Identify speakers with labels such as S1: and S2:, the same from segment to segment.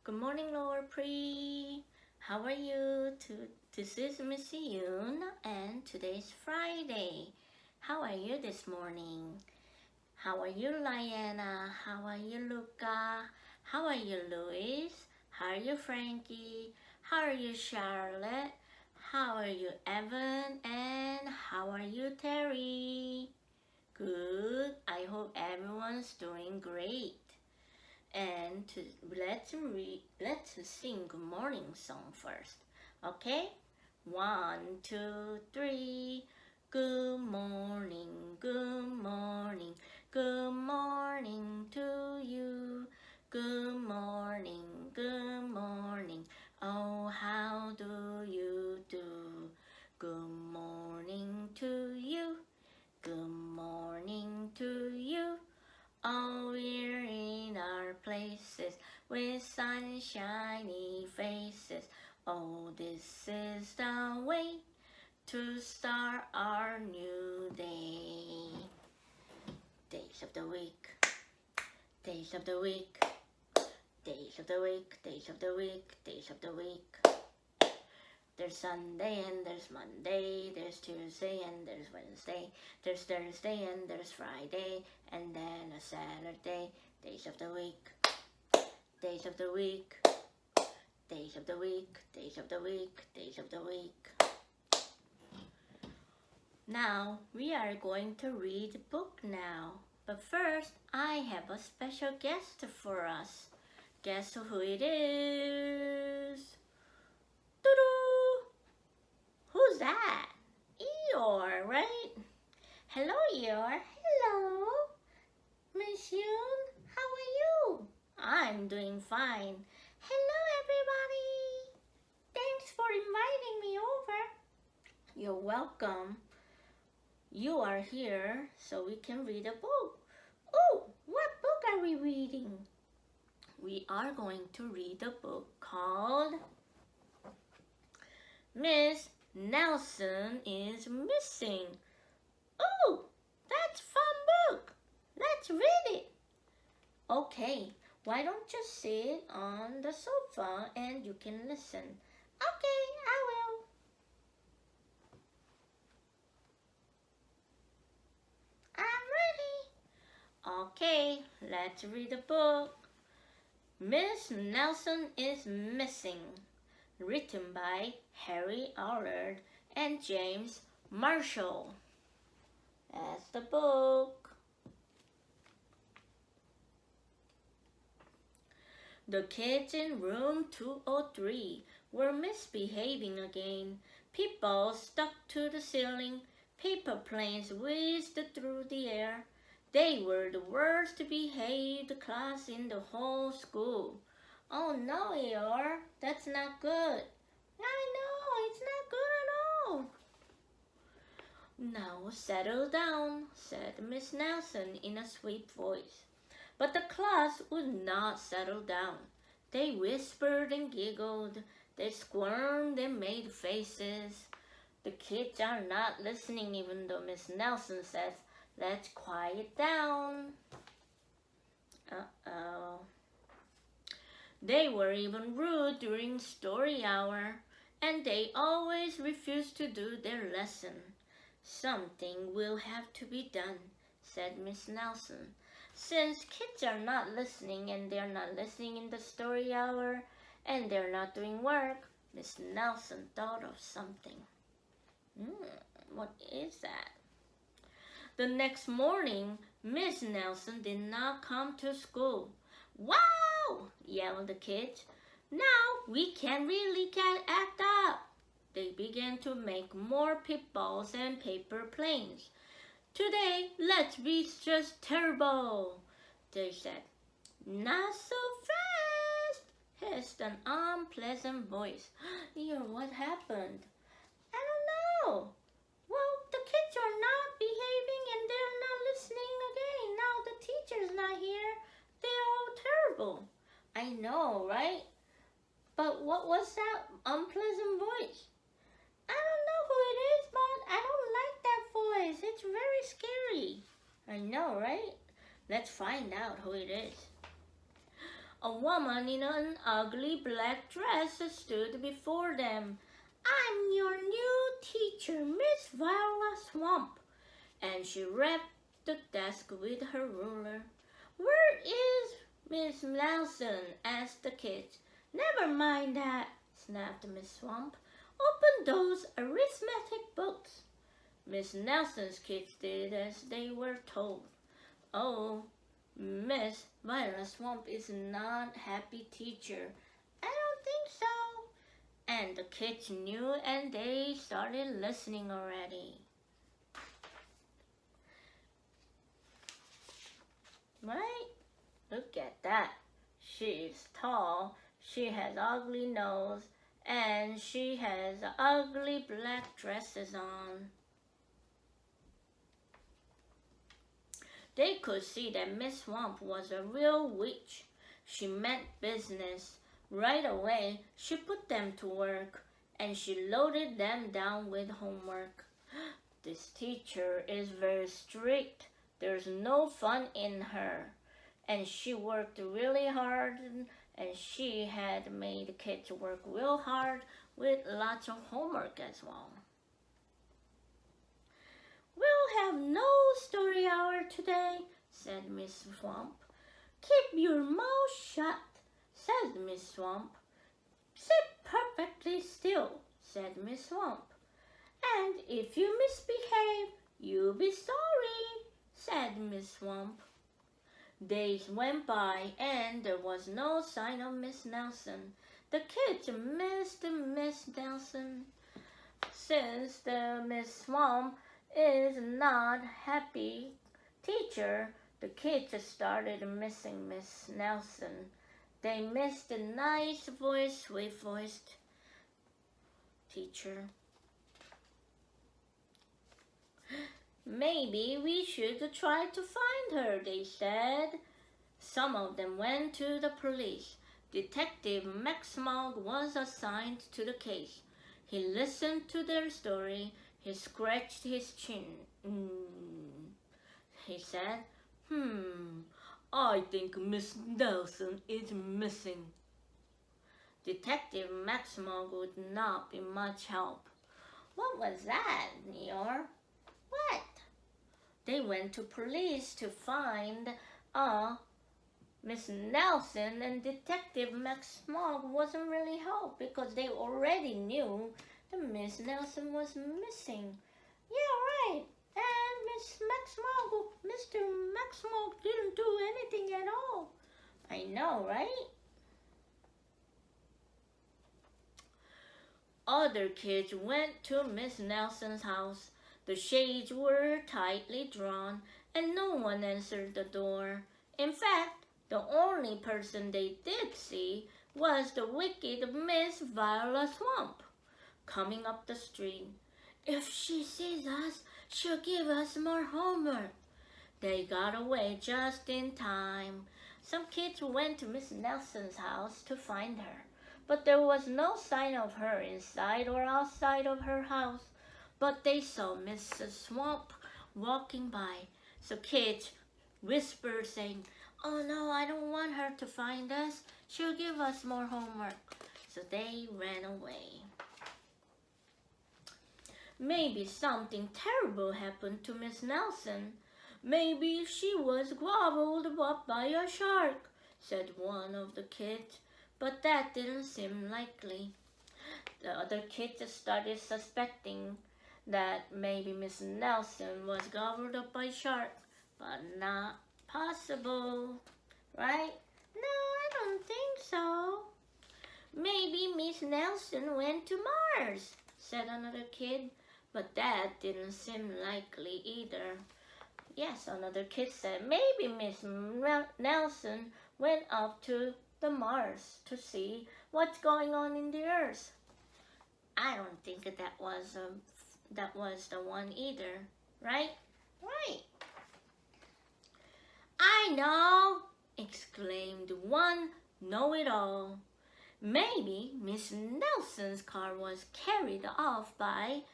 S1: Good morning, Lower Pre. How are you? This is Miss Yoon, and today's Friday. How are you this morning? How are you, Liana? How are you, Luca? How are you, Luis? How are you, Frankie? How are you, Charlotte? How are you, Evan? And how are you, Terry? Good. I hope everyone's doing great. And let's sing good morning song first. Okay? 1, 2, 3. Good morning, good morning, good morning to you. Good morning, good morning. Oh, how do you do? Good morning to you. Good morning to you. Oh, we're in our places with sunshiny faces. Oh, this is the way to start our new day. Days of the week, days of the week, days of the week, days of the week, days of the week. There's Sunday and there's Monday, there's Tuesday and there's Wednesday, there's Thursday and there's Friday, and then a Saturday. Days of the week, days of the week, days of the week, days of the week, days of the week. Now we are going to read the book now. But first, I have a special guest for us. Guess who it is? Doo-doo! Who's that? Eeyore, right? Hello, Eeyore. Hello. Miss Yoon, how are you? I'm doing fine. Hello, everybody. Thanks for inviting me over. You're welcome. You are here so we can read a book. Oh, what book are we reading? We are going to read a book called Miss Nelson is Missing. Oh, that's a fun book. Let's read it. Okay, why don't you sit on the sofa and you can listen. Okay, I will. I'm ready. Okay, let's read the book. Miss Nelson is Missing. Written by Harry Allard and James Marshall. That's the book. The kids in room 203 were misbehaving again. People stuck to the ceiling. Paper planes whizzed through the air. They were the worst behaved class in the whole school. Oh no, Eeyore, that's not good. I know, it's not good at all. Now settle down, said Miss Nelson in a sweet voice. But the class would not settle down. They whispered and giggled. They squirmed and made faces. The kids are not listening even though Miss Nelson says, let's quiet down. Uh-oh. They were even rude during story hour, and they always refused to do their lesson. Something will have to be done, said Miss Nelson. Since kids are not listening and they're not listening in the story hour and they're not doing work, Miss Nelson thought of something. What is that? The next morning, Miss Nelson did not come to school. Wow! Yelled the kids. Now we can really act up. They began to make more pit balls and paper planes. Today, let's be just terrible, they said. Not so fast, hissed an unpleasant voice. What happened? I don't know. Well, the kids are not behaving and they're not listening again. Now the teacher's not here. They're all terrible. I know, right? But what was that unpleasant voice? I don't know who it is, but I don't like that voice. It's very scary. I know, right? Let's find out who it is. A woman in an ugly black dress stood before them. "I'm your new teacher, Miss Viola Swamp." And she rapped the desk with her ruler. "Where is Miss Nelson?" asked the kids. "Never mind that," snapped Miss Swamp. "Open those arithmetic books." Miss Nelson's kids did as they were told. "Oh, Miss Viola Swamp is not happy teacher." "I don't think so." And the kids knew, and they started listening already. Right? Look at that. She is tall, she has ugly nose, and she has ugly black dresses on. They could see that Miss Swamp was a real witch. She meant business. Right away, she put them to work, and she loaded them down with homework. "This teacher is very strict. There's no fun in her." And she worked really hard, and she had made the kids work real hard with lots of homework as well. "We'll have no story hour today," said Miss Swamp. "Keep your mouth shut," said Miss Swamp. "Sit perfectly still," said Miss Swamp. "And if you misbehave, you'll be sorry," said Miss Swamp. Days went by, and there was no sign of Miss Nelson. The kids missed Miss Nelson. Since the Miss Swamp is not happy teacher, the kids started missing Miss Nelson. They missed the nice voice, sweet-voiced teacher. "Maybe we should try to find her," they said. Some of them went to the police. Detective Maxmog was assigned to the case. He listened to their story. He scratched his chin. He said, "I think Miss Nelson is missing." Detective Maxmog would not be much help. "What was that, Neor?" "What?" "They went to police to find Miss Nelson, and Detective Maxmog wasn't really help because they already knew that Miss Nelson was missing." "Yeah, right. And Mr. Maxmog didn't do anything at all." "I know, right?" Other kids went to Miss Nelson's house. The shades were tightly drawn, and no one answered the door. In fact, the only person they did see was the wicked Miss Viola Swamp coming up the street. "If she sees us, she'll give us more homework." They got away just in time. Some kids went to Miss Nelson's house to find her, but there was no sign of her inside or outside of her house. But they saw Mrs. Swamp walking by. So kids whispered, saying, "Oh no, I don't want her to find us. She'll give us more homework." So they ran away. Maybe something terrible happened to Miss Nelson. "Maybe she was gobbled up by a shark," said one of the kids, but that didn't seem likely. The other kids started suspecting that maybe Miss Nelson was gobbled up by a shark, but not possible, right? "No, I don't think so." "Maybe Miss Nelson went to Mars," said another kid, but that didn't seem likely either. Yes, another kid said, "Maybe Miss Nelson went up to the Mars to see what's going on in the Earth." I don't think that was the one either, right? Right. "I know!" exclaimed one know-it-all. "Maybe Miss Nelson's car was carried off by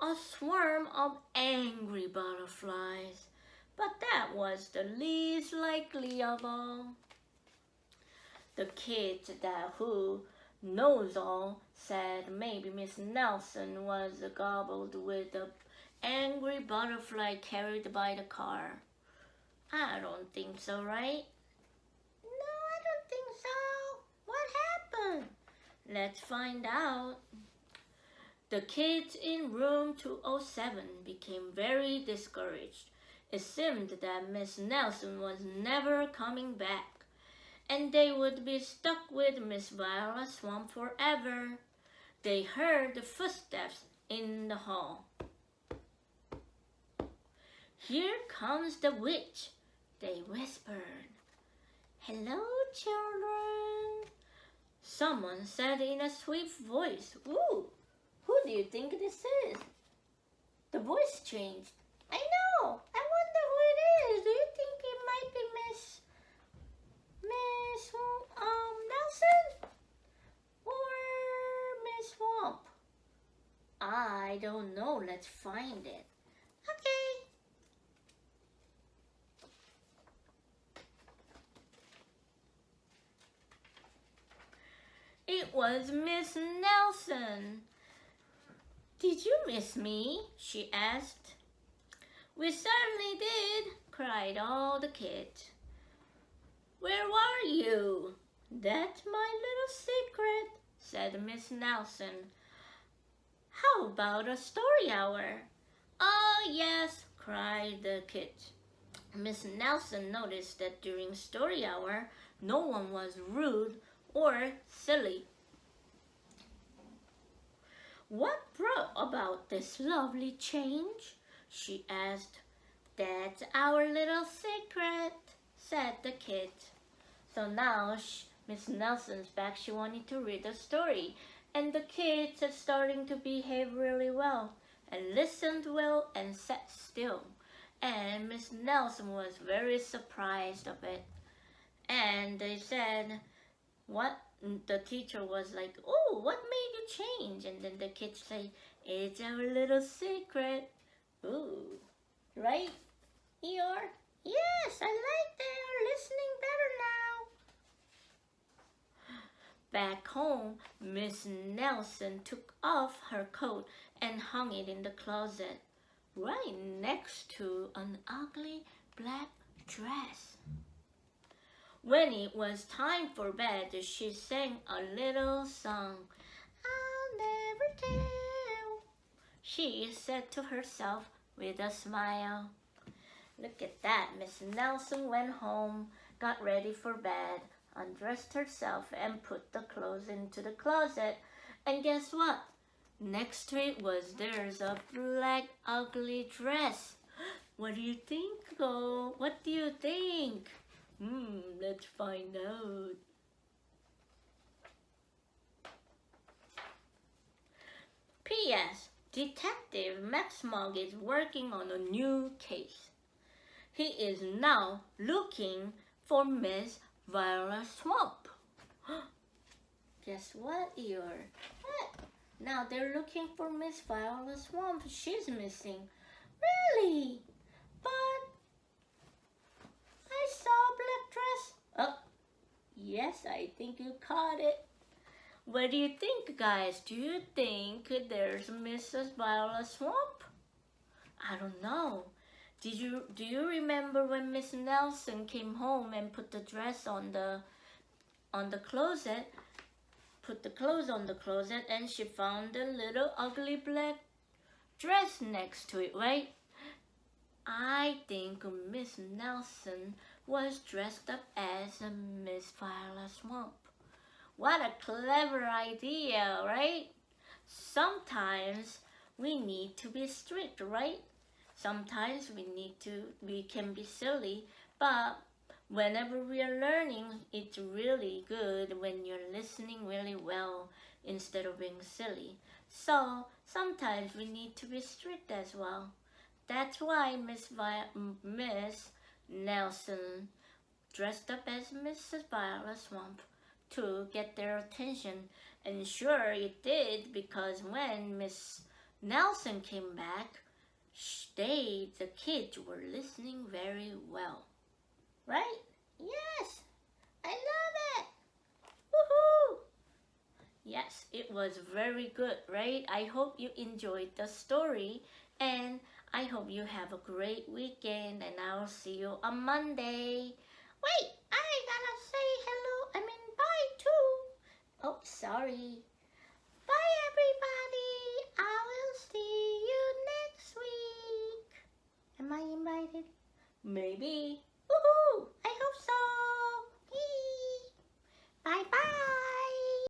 S1: a swarm of angry butterflies." But that was the least likely of all. The kid that who knows all said maybe Miss Nelson was gobbled with the angry butterfly carried by the car. I don't think so, right? No, I don't think so. What happened? Let's find out. The kids in room 207 became very discouraged. It seemed that Miss Nelson was never coming back, and they would be stuck with Miss Viola Swamp forever. They heard the footsteps in the hall. "Here comes the witch," they whispered. "Hello, children," someone said in a sweet voice. "Ooh, who do you think this is?" The voice changed. "I know. I wonder who it is. Do you think it might be Miss Nelson or Miss Swamp?" "I don't know. Let's find it." "Okay." It was Miss Nelson. "Did you miss me?" she asked. "We certainly did," cried all the kids. "Where were you?" "That's my little secret," said Miss Nelson. "How about a story hour?" "Oh, yes," cried the kids. Miss Nelson noticed that during story hour, no one was rude or silly. "What brought about this lovely change?" she asked. "That's our little secret," said the kid. So now Miss Nelson's back. She wanted to read the story, and the kids are starting to behave really well and listened well and sat still. And Miss Nelson was very surprised of it. And they said, "What?" The teacher was like, "Oh, what made you change?" And then the kids say, "It's our little secret." Ooh, right, Eeyore? Yes, I like they are listening better now. Back home, Miss Nelson took off her coat and hung it in the closet, right next to an ugly black dress. When it was time for bed, she sang a little song. "I'll never tell," she said to herself with a smile. Look at that. Miss Nelson went home, got ready for bed, undressed herself, and put the clothes into the closet. And guess what? Next to it was there's a black ugly dress. What do you think, Go? What do you think? Let's find out. P.S. Detective Max Mogg is working on a new case. He is now looking for Miss Viola Swamp. Guess what, Eeyore? What? Now they're looking for Miss Viola Swamp. She's missing. Really? But I saw a black dress. Oh, yes, I think you caught it. What do you think, guys? Do you think there's Mrs. Viola Swamp? I don't know. Do you remember when Miss Nelson came home and put the dress on the closet? Put the clothes on the closet, and she found a little ugly black dress next to it, right? I think Miss Nelson was dressed up as a Miss Viola Swamp. What a clever idea, right? Sometimes we need to be strict, right? Sometimes we can be silly, but whenever we are learning, it's really good when you're listening really well instead of being silly. So sometimes we need to be strict as well. That's why Miss Nelson dressed up as Mrs. Viola Swamp to get their attention. And sure it did, because when Miss Nelson came back, the kids were listening very well. Right? Yes, I love it. was very good, right? I hope you enjoyed the story, and I hope you have a great weekend, and I'll see you on Monday. Wait, I gotta say hello, I mean bye too. Oh, sorry. Bye everybody. I will see you next week. Am I invited? Maybe.